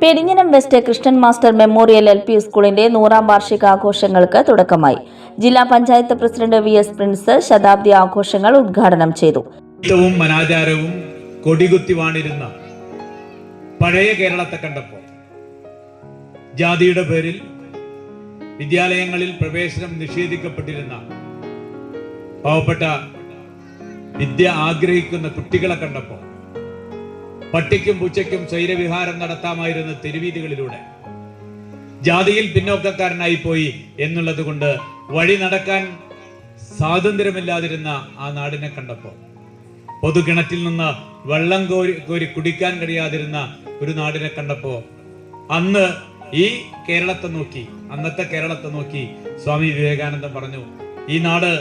Perinjanam west Christian master memorial LP സ്കൂളിന്റെ 100ാം വാർഷികാഘോഷങ്ങൾക്ക് തുടക്കമായി. ജില്ലാ പഞ്ചായത്ത് പ്രസിഡന്റ് VS പ്രിൻസ് ശതാബ്ദി ആഘോഷങ്ങൾ ഉദ്ഘാടനം ചെയ്തു. അനാചാരവും കൊടികുത്തി വാണിരുന്ന പഴയ കേരളത്തെ കണ്ടപ്പോൾ ജാതിയുടെ പേരിൽ വിദ്യാലയങ്ങളിൽ പ്രവേശനം നിഷേധിക്കപ്പെട്ടിരുന്ന പാവപ്പെട്ട വിദ്യ ആഗ്രഹിക്കുന്ന കുട്ടികളെ കണ്ടപ്പോൾ പട്ടിക്കും പൂച്ചയ്ക്കും സ്വൈരവിഹാരം നടത്താമായിരുന്ന തെരുവീതികളിലൂടെ ജാതിയിൽ പിന്നോക്കക്കാരനായി പോയി എന്നുള്ളത് കൊണ്ട് വഴി നടക്കാൻ സ്വാതന്ത്ര്യമില്ലാതിരുന്ന ആ നാടിനെ കണ്ടപ്പോൾ പൊതുകിണറ്റിൽ നിന്ന് വെള്ളം കോരി കുടിക്കാൻ കഴിയാതിരുന്ന ഒരു നാടിനെ കണ്ടപ്പോൾ അന്ന് ഈ കേരളത്തെ നോക്കി, അന്നത്തെ കേരളത്തെ നോക്കി സ്വാമി വിവേകാനന്ദൻ പറഞ്ഞു, ഈ നാട്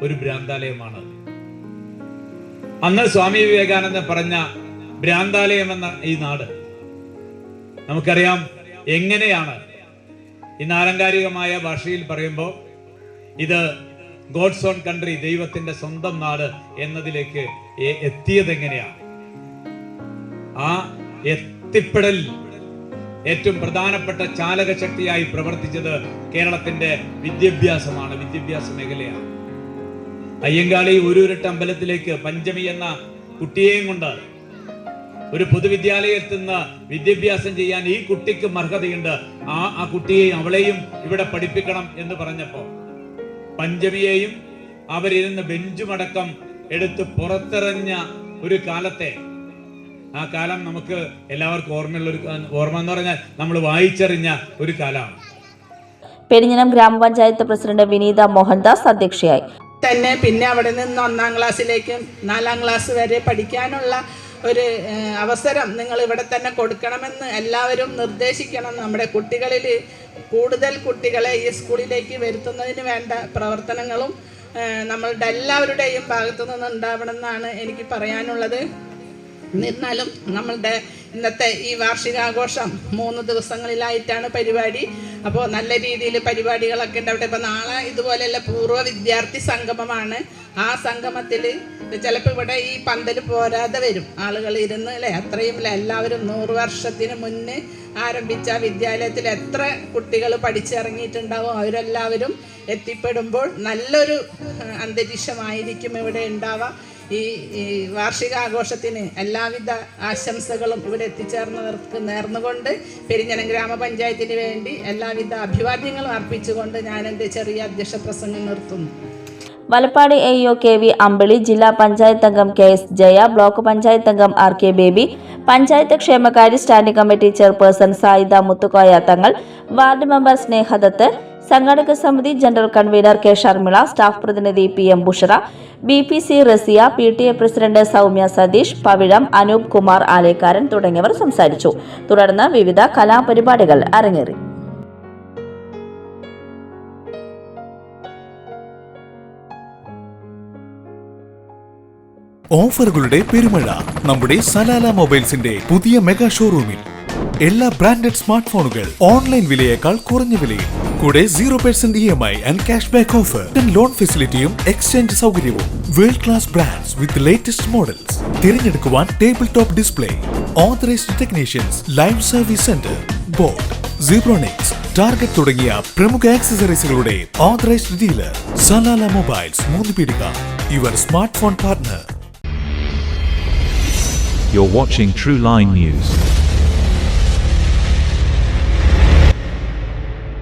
ഒരു ഭ്രാന്താലയമാണ്. അന്ന് സ്വാമി വിവേകാനന്ദൻ പറഞ്ഞ ഭ്രാന്താലയം എന്ന ഈ നാട് നമുക്കറിയാം എങ്ങനെയാണ് ഇന്ന് ആലങ്കാരികമായ ഭാഷയിൽ പറയുമ്പോൾ ഇത് ഗോഡ്സ് ഓൺ കൺട്രി, ദൈവത്തിന്റെ സ്വന്തം നാട് എന്നതിലേക്ക് എത്തിയത് എങ്ങനെയാണ്. ആ എത്തിപ്പെടൽ ഏറ്റവും പ്രധാനപ്പെട്ട ചാലക ശക്തിയായി പ്രവർത്തിച്ചത് കേരളത്തിന്റെ വിദ്യാഭ്യാസമാണ്, വിദ്യാഭ്യാസ മേഖലയാണ്. അയ്യങ്കാളി ഊരൂരട്ട് അമ്പലത്തിലേക്ക് പഞ്ചമി എന്ന കുട്ടിയെയും കൊണ്ട് ഒരു പൊതുവിദ്യാലയത്തിൽ നിന്ന് വിദ്യാഭ്യാസം ചെയ്യാൻ ഈ കുട്ടിക്ക് അർഹതയുണ്ട്, ആ കുട്ടിയെയും അവളെയും ഇവിടെ പഠിപ്പിക്കണം എന്ന് പറഞ്ഞപ്പോ പഞ്ചമിയെയും അവരിരുന്ന് ബെഞ്ചുമടക്കം എടുത്ത് പുറത്തിറങ്ങിയ ഒരു കാലത്തെ, ആ കാലം നമുക്ക് എല്ലാവർക്കും ഓർമ്മ എന്ന് പറഞ്ഞാൽ നമ്മൾ വായിച്ചറിഞ്ഞ ഒരു കാലമാണ്. പെരിഞ്ഞനം ഗ്രാമപഞ്ചായത്ത് പ്രസിഡന്റ് വിനീത മോഹൻദാസ് അധ്യക്ഷയായി. തന്നെ പിന്നെ അവിടെ നിന്ന് 1ാം ക്ലാസ്സിലേക്കും 4ാം ക്ലാസ് വരെ പഠിക്കാനുള്ള ഒരു അവസരം നിങ്ങൾ ഇവിടെ തന്നെ കൊടുക്കണമെന്ന് എല്ലാവരും നിർദ്ദേശിക്കണം. നമ്മുടെ കുട്ടികളിൽ കൂടുതൽ കുട്ടികളെ ഈ സ്കൂളിലേക്ക് വരുത്തുന്നതിന് വേണ്ട പ്രവർത്തനങ്ങളും നമ്മളുടെ എല്ലാവരുടെയും ഭാഗത്തു നിന്ന് ഉണ്ടാവണമെന്നാണ് എനിക്ക് പറയാനുള്ളത്. എന്നിരുന്നാലും നമ്മളുടെ ഇന്നത്തെ ഈ വാർഷികാഘോഷം 3 ദിവസങ്ങളിലായിട്ടാണ് പരിപാടി. അപ്പോൾ നല്ല രീതിയിൽ പരിപാടികളൊക്കെ ഉണ്ടാവട്ടെ. ഇപ്പോൾ നാളെ ഇതുപോലെയുള്ള പൂർവ്വ വിദ്യാർത്ഥി സംഗമമാണ്. ആ സംഗമത്തിൽ ചിലപ്പോൾ ഇവിടെ ഈ പന്തൽ പോരാതെ വരും, ആളുകൾ ഇരുന്ന് അല്ലേ, അത്രയും എല്ലാവരും 100 വർഷത്തിന് മുന്നേ ആരംഭിച്ച വിദ്യാലയത്തിൽ എത്ര കുട്ടികൾ പഠിച്ചിറങ്ങിയിട്ടുണ്ടാവും, അവരെല്ലാവരും എത്തിപ്പെടുമ്പോൾ നല്ലൊരു അന്തരീക്ഷമായിരിക്കും ഇവിടെ ഉണ്ടാവുക. ഈ വാർഷികാഘോഷത്തിന് എല്ലാവിധ ആശംസകളും ഇവിടെ എത്തിച്ചേർന്നവർക്ക് നേർന്നുകൊണ്ട് പെരിഞ്ഞനം ഗ്രാമപഞ്ചായത്തിന് വേണ്ടി എല്ലാവിധ അഭിവാദ്യങ്ങളും അർപ്പിച്ചുകൊണ്ട് ഞാൻ എൻ്റെ ചെറിയ അധ്യക്ഷ പ്രസംഗം നിർത്തുന്നു. വലപ്പാട് AEO KV അമ്പിളി, ജില്ലാ പഞ്ചായത്ത് അംഗം KS ജയ, ബ്ലോക്ക് പഞ്ചായത്ത് അംഗം RK ബേബി, പഞ്ചായത്ത് ക്ഷേമകാര്യ standing committee chairperson Sayida Muthukoya Thangal, ward member Snehadath, സംഘാടക സമിതി general convenor K Sharmila, staff പ്രതിനിധി PM Bushara, BPC Rasiya, PTA president Soumya Satheesh, Pavizham, Anoop Kumar Alekkaran തുടങ്ങിയവർ സംസാരിച്ചു. തുടർന്ന് വിവിധ കലാപരിപാടികൾ അരങ്ങേറി. ഓഫറുകളുടെ പെരുമഴ നമ്മുടെ സലാല മൊബൈൽസിന്റെ പുതിയ മെഗാ ഷോറൂമിൽ. എല്ലാ ബ്രാൻഡഡ് സ്മാർട്ട് ഫോണുകൾ ഓൺലൈൻ വിലയേക്കാൾ കുറഞ്ഞ വിലയിൽ, കൂടെ 0% EMI and cash back offer, loan ഫെസിലിറ്റിയും എക്സ്ചേഞ്ച് സൗകര്യവും. World class brands with latest models തിരഞ്ഞെടുക്കുവാൻ table top display, authorised technicians, live service centre, boAt, Zebronics, target തുടങ്ങിയ പ്രമുഖ ആക്സസറീസുകളുടെ authorised dealer. Salala mobiles, 3 Peedika, your smartphone partner. You're watching True Line News.